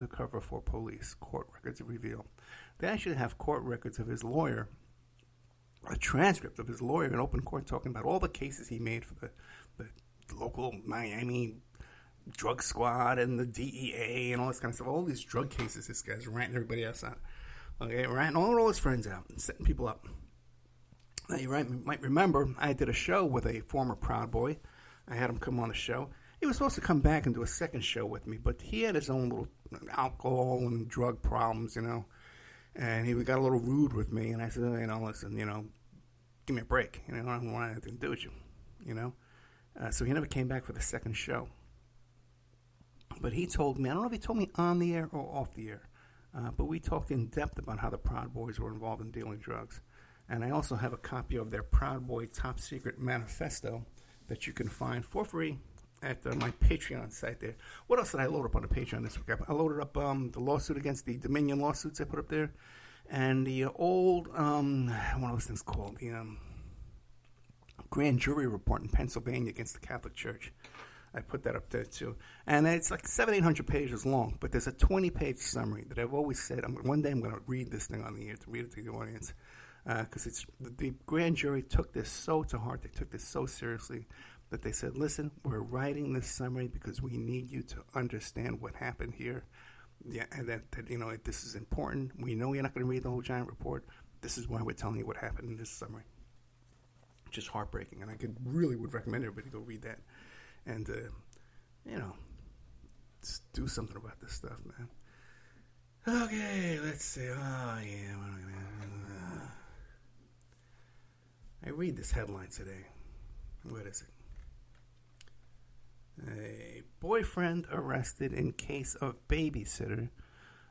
the cover for Police. Court records reveal. They actually have court records of his lawyer, a transcript of his lawyer in open court talking about all the cases he made for the local Miami drug squad and the DEA and all this kind of stuff. All these drug cases this guy's ranting everybody else out. Okay, ranting all his friends out and setting people up. Now, you might remember I did a show with a former Proud Boy. I had him come on the show. He was supposed to come back and do a second show with me, but he had his own little alcohol and drug problems, and he got a little rude with me, and I said, listen, give me a break. I don't want anything to do with you, So he never came back for the second show. But he told me, I don't know if he told me on the air or off the air, but we talked in depth about how the Proud Boys were involved in dealing drugs. And I also have a copy of their Proud Boy Top Secret Manifesto that you can find for free at my Patreon site there. What else did I load up on the Patreon this week? I loaded up the lawsuit against the Dominion lawsuits I put up there. And the old, what are those things called? The grand jury report in Pennsylvania against the Catholic Church. I put that up there too. And it's like 700-800 pages long, but there's a 20-page summary that I've always said, one day I'm going to read this thing on the air, to read it to the audience. Because the grand jury took this so to heart, they took this so seriously that they said, listen, we're writing this summary because we need you to understand what happened here. Yeah, and that this is important. We know you're not going to read the whole giant report. This is why we're telling you what happened in this summary. Just heartbreaking, and I would recommend everybody go read that, and just do something about this stuff, man. Okay, let's see. Oh yeah, I read this headline today. What is it? A boyfriend arrested in case of babysitter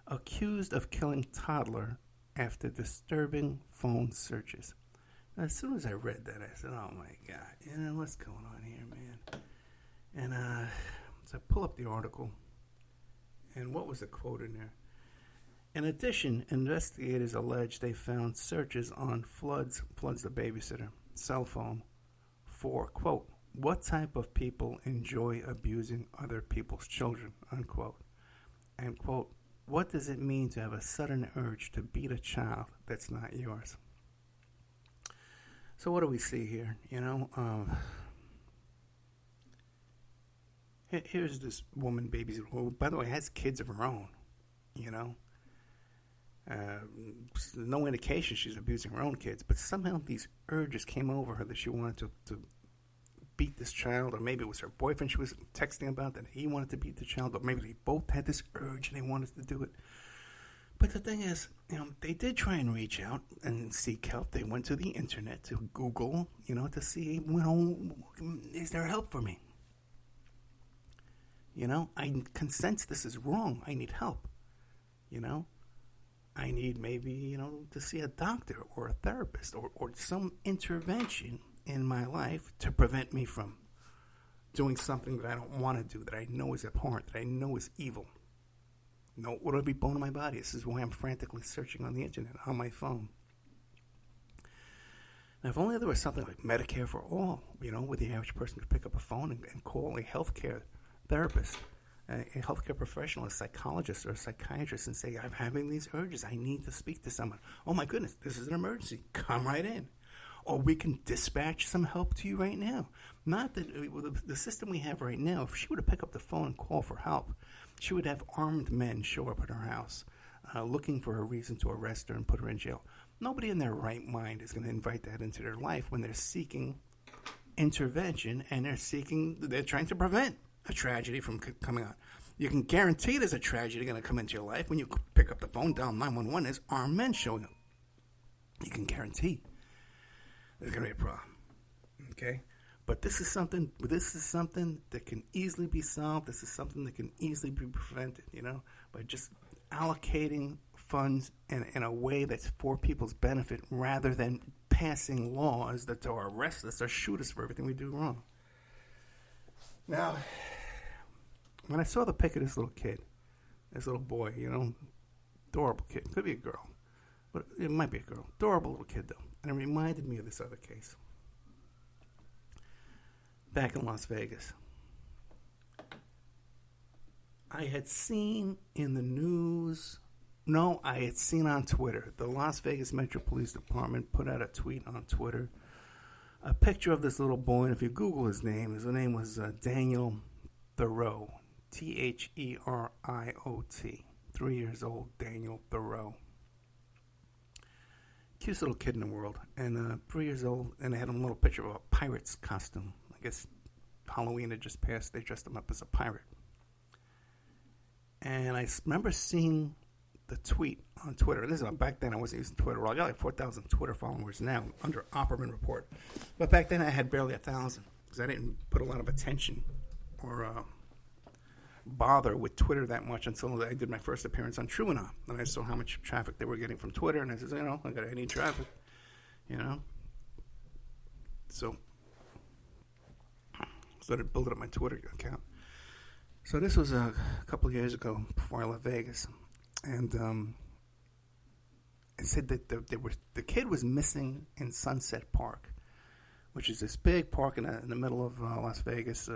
accused of killing toddler after disturbing phone searches. Now, as soon as I read that, I said, oh my God, what's going on here, man? And so I pull up the article, and what was the quote in there? In addition, investigators allege they found searches on Floods the babysitter, cell phone for, quote, what type of people enjoy abusing other people's children, unquote. And, quote, what does it mean to have a sudden urge to beat a child that's not yours? So what do we see here? Here's this woman babysitter who, by the way, has kids of her own, no indication she's abusing her own kids, but somehow these urges came over her that she wanted to beat this child, or maybe it was her boyfriend she was texting about that he wanted to beat the child, or maybe they both had this urge and they wanted to do it. But the thing is, they did try and reach out and seek help. They went to the internet, to Google, to see, is there help for me? I can sense this is wrong. I need help. I need maybe, to see a doctor or a therapist or some intervention in my life to prevent me from doing something that I don't want to do, that I know is abhorrent, that I know is evil. No, what would be bone in my body? This is why I'm frantically searching on the internet, on my phone. Now, if only there was something like Medicare for all, where the average person could pick up a phone and call a healthcare therapist, a healthcare professional, a psychologist or a psychiatrist, and say, I'm having these urges. I need to speak to someone. Oh, my goodness, this is an emergency. Come right in. Or we can dispatch some help to you right now. Not that the system we have right now, if she were to pick up the phone and call for help, she would have armed men show up at her house looking for a reason to arrest her and put her in jail. Nobody in their right mind is going to invite that into their life when they're seeking intervention and they're trying to prevent a tragedy from coming on. You can guarantee there's a tragedy going to come into your life when you pick up the phone, dial 911, there's armed men showing up. You can guarantee there's going to be a problem. Okay? But this is something that can easily be solved. This is something that can easily be prevented, by just allocating funds in a way that's for people's benefit rather than passing laws that are arrest us or shoot us for everything we do wrong. Now, when I saw the pic of this little kid, this little boy, adorable kid, could be a girl, but it might be a girl, adorable little kid though, and it reminded me of this other case. Back in Las Vegas, I had seen in the news. No, I had seen on Twitter. The Las Vegas Metro Police Department put out a tweet on Twitter, a picture of this little boy. And if you Google his name was Daniel Theroux, Theriot. 3 years old, Daniel Theroux. Cutest little kid in the world. And 3 years old, and they had a little picture of a pirate's costume. I guess Halloween had just passed. They dressed him up as a pirate. And I remember seeing the tweet on Twitter. And this is back then I wasn't using Twitter. Well, I got like 4,000 Twitter followers now under Opperman Report. But back then I had barely 1,000 because I didn't put a lot of attention or bother with Twitter that much until I did my first appearance on TrueAnon. And I saw how much traffic they were getting from Twitter. And I said, I need traffic, So started building up my Twitter account. So this was a couple of years ago before I left Vegas. And it said that the kid was missing in Sunset Park, which is this big park in the middle of Las Vegas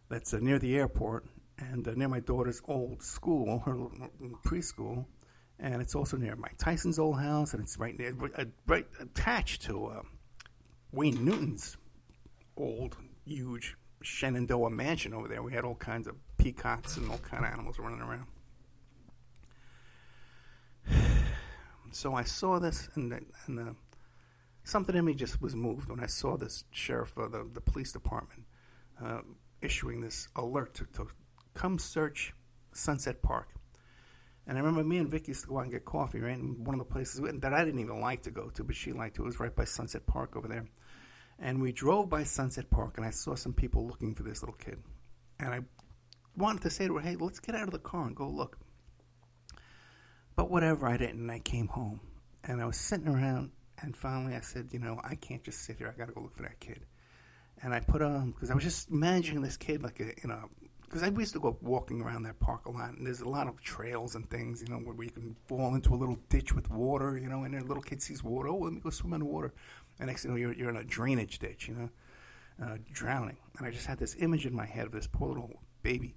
that's near the airport and near my daughter's old school, her preschool. And it's also near Mike Tyson's old house, and it's right attached to Wayne Newton's old, huge Shenandoah mansion over there. We had all kinds of peacocks and all kind of animals running around. So I saw this, and something in me just was moved when I saw this sheriff of the police department issuing this alert to come search Sunset Park. And I remember me and Vicky used to go out and get coffee, right? And one of the places that I didn't even like to go to, but she liked to, it was right by Sunset Park over there. And we drove by Sunset Park, and I saw some people looking for this little kid. And I wanted to say to her, hey, let's get out of the car and go look. But whatever, I didn't, and I came home. And I was sitting around, and finally I said, I can't just sit here. I got to go look for that kid. And I put on, because I was just imagining this kid because I used to go walking around that park a lot, and there's a lot of trails and things, where you can fall into a little ditch with water, and then a little kid sees water. Oh, let me go swim in the water. And next thing you know, you're in a drainage ditch, drowning. And I just had this image in my head of this poor little baby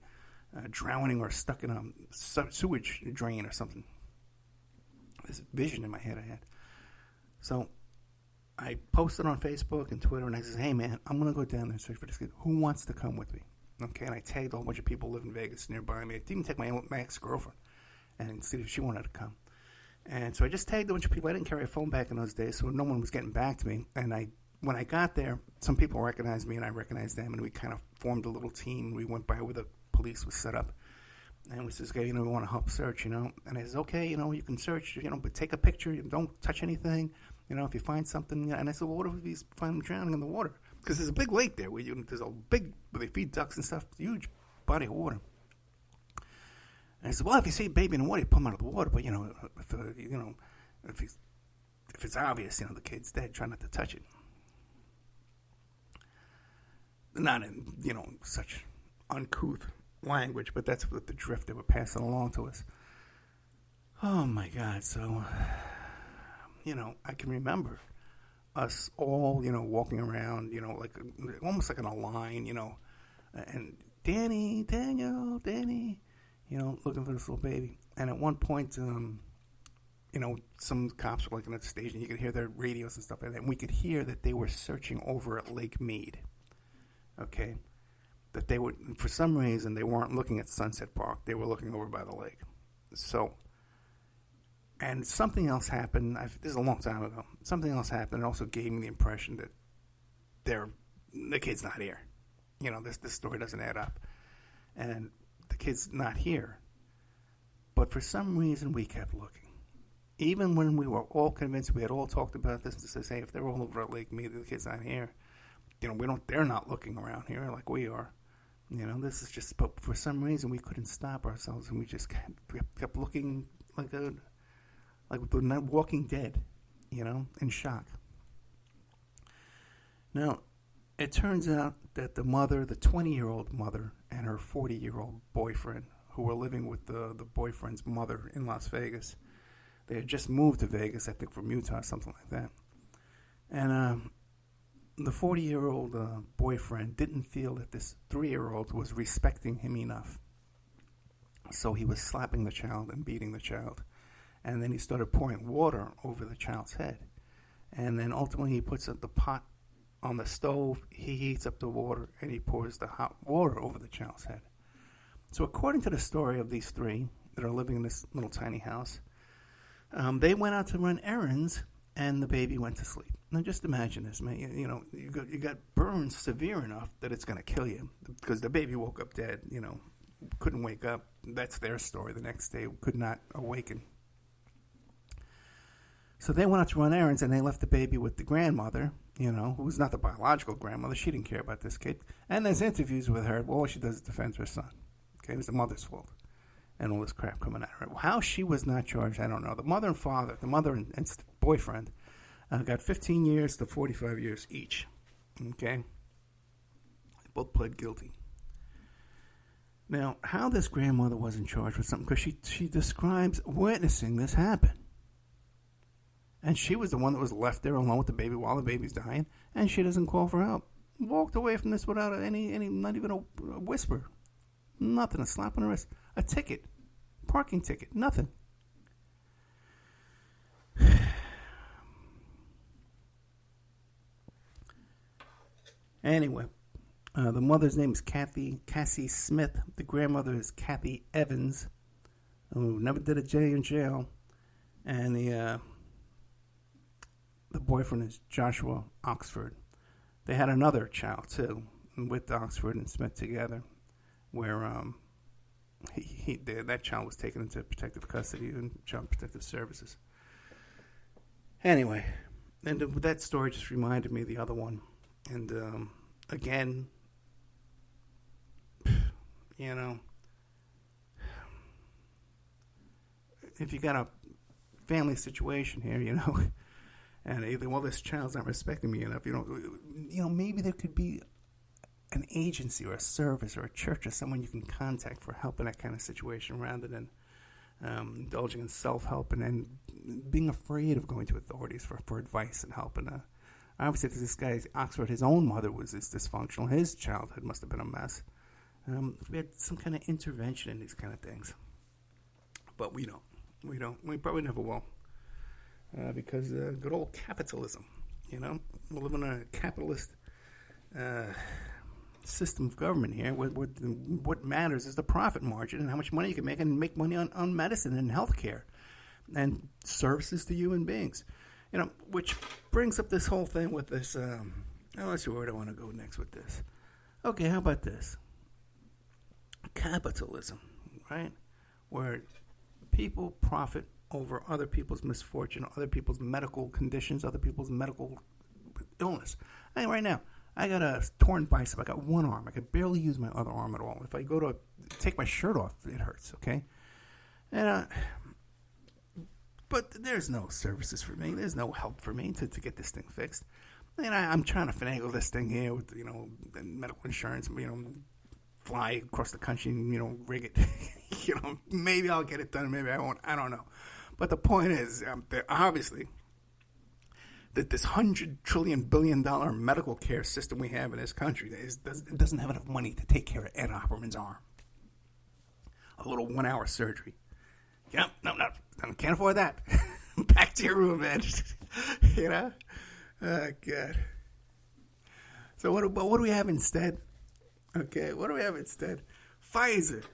drowning or stuck in a sewage drain or something. This vision in my head I had. So I posted on Facebook and Twitter, and I said, hey, man, I'm going to go down there and search for this kid. Who wants to come with me? Okay, and I tagged a whole bunch of people who live in Vegas nearby me. I didn't even take my ex-girlfriend and see if she wanted to come. And so I just tagged a bunch of people. I didn't carry a phone back in those days, so no one was getting back to me. And when I got there, some people recognized me, and I recognized them, and we kind of formed a little team. We went by where the police was set up. And we said, okay, we want to help search, And I said, okay, you can search, but take a picture. Don't touch anything. If you find something. And I said, well, what if you find them drowning in the water? Because there's a big lake there where they feed ducks and stuff, huge body of water. And I said, well, if you see a baby in the water, you pull him out of the water. But, if it's obvious, the kid's dead, try not to touch it. Not in, such uncouth language, but that's what the drift they were passing along to us. Oh, my God. So, I can remember us all, walking around, almost like in a line, and Daniel, looking for this little baby. And at one point, some cops were at the station. You could hear their radios and stuff like that. And we could hear that they were searching over at Lake Mead. Okay? That they would, for some reason, they weren't looking at Sunset Park. They were looking over by the lake. So, and something else happened. This is a long time ago. Something else happened. It also gave me the impression that the kid's not here. This story doesn't add up. And the kid's not here. But for some reason, we kept looking. Even when we were all convinced, we had all talked about this, and said, hey, if they're all over at Lake Mead, the kid's not here. They're not looking around here like we are. This is just, but for some reason, we couldn't stop ourselves, and we just kept looking like the Walking Dead, in shock. Now, it turns out that the 20-year-old mother, and her 40-year-old boyfriend, who were living with the boyfriend's mother in Las Vegas, they had just moved to Vegas, I think from Utah, something like that. And the 40-year-old boyfriend didn't feel that this 3-year-old was respecting him enough. So he was slapping the child and beating the child. And then he started pouring water over the child's head. And then ultimately he puts the pot on the stove, he heats up the water, and he pours the hot water over the child's head. So according to the story of these three that are living in this little tiny house, they went out to run errands, and the baby went to sleep. Now just imagine this, man. You got burns severe enough that it's going to kill you because the baby woke up dead, couldn't wake up. That's their story. The next day could not awaken. So they went out to run errands, and they left the baby with the grandmother, who was not the biological grandmother. She didn't care about this kid. And there's interviews with her. All she does is defend her son. Okay, it was the mother's fault. And all this crap coming at her. How she was not charged, I don't know. The mother and father, the mother and boyfriend, got 15 years to 45 years each. Okay? They both pled guilty. Now, how this grandmother wasn't charged with something, because she describes witnessing this happen. And she was the one that was left there alone with the baby while the baby's dying, and she doesn't call for help. Walked away from this without any not even a whisper. Nothing, a slap on the wrist. A ticket. Parking ticket. Nothing. Anyway, the mother's name is Cassie Smith. The grandmother is Kathy Evans, who never did a day in jail. And the boyfriend is Joshua Oxford. They had another child, too, with Oxford and Smith together, where that child was taken into protective custody and Child Protective Services. Anyway, and that story just reminded me of the other one. And again, if you got a family situation here, and either, well, this child's not respecting me enough, maybe there could be an agency or a service or a church or someone you can contact for help in that kind of situation rather than indulging in self-help and then being afraid of going to authorities for advice and help. And obviously, this guy, Oxford, his own mother was dysfunctional. His childhood must have been a mess. We had some kind of intervention in these kind of things. But we don't. We probably never will. Because good old capitalism, we're living in a capitalist system of government here. What matters is the profit margin and how much money you can make, and make money on medicine and healthcare and services to human beings. Which brings up this whole thing with this. Let's see where I want to go next with this. Okay, how about this? Capitalism, right? Where people profit over other people's misfortune, other people's medical conditions, other people's medical illness. Right now, I got a torn bicep. I got one arm. I can barely use my other arm at all. If I go to take my shirt off, it hurts, okay? And but there's no services for me. There's no help for me to get this thing fixed. And I'm trying to finagle this thing here with, medical insurance, fly across the country and, rig it. Maybe I'll get it done. Maybe I won't. I don't know. But the point is, obviously, that this $100 trillion billion medical care system we have in this country doesn't have enough money to take care of Ed Opperman's arm. A little 1 hour surgery. Yep, no, I can't afford that. Back to your room, man. Oh, God. So what do we have instead? Okay, what do we have instead? Pfizer.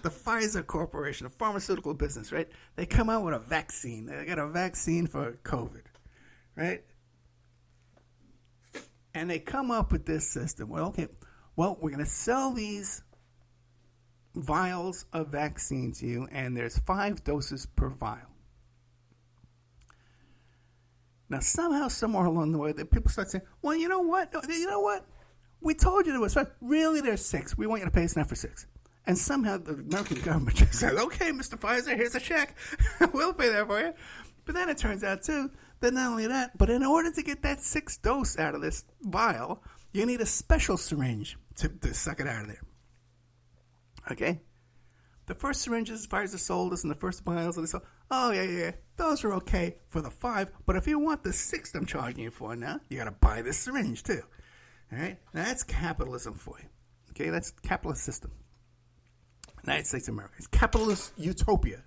The Pfizer Corporation, a pharmaceutical business, right? They come out with a vaccine. They got a vaccine for COVID, right? And they come up with this system. Well, we're going to sell these vials of vaccine to you, and there's 5 doses per vial. Now, somehow, somewhere along the way, the people start saying, well, you know what? We told you there was 5. Really, there's 6. We want you to pay us now for 6. And somehow the American government just says, okay, Mr. Pfizer, here's a check. We'll pay that for you. But then it turns out, too, that not only that, but in order to get that 6th dose out of this vial, you need a special syringe to suck it out of there. Okay? The first syringes Pfizer sold us and the first vials that they sold, oh, yeah, those are okay for the 5. But if you want the 6th I'm charging you for now, you got to buy this syringe, too. All right? Now, that's capitalism for you. Okay? That's capitalist system. United States of America. It's capitalist utopia.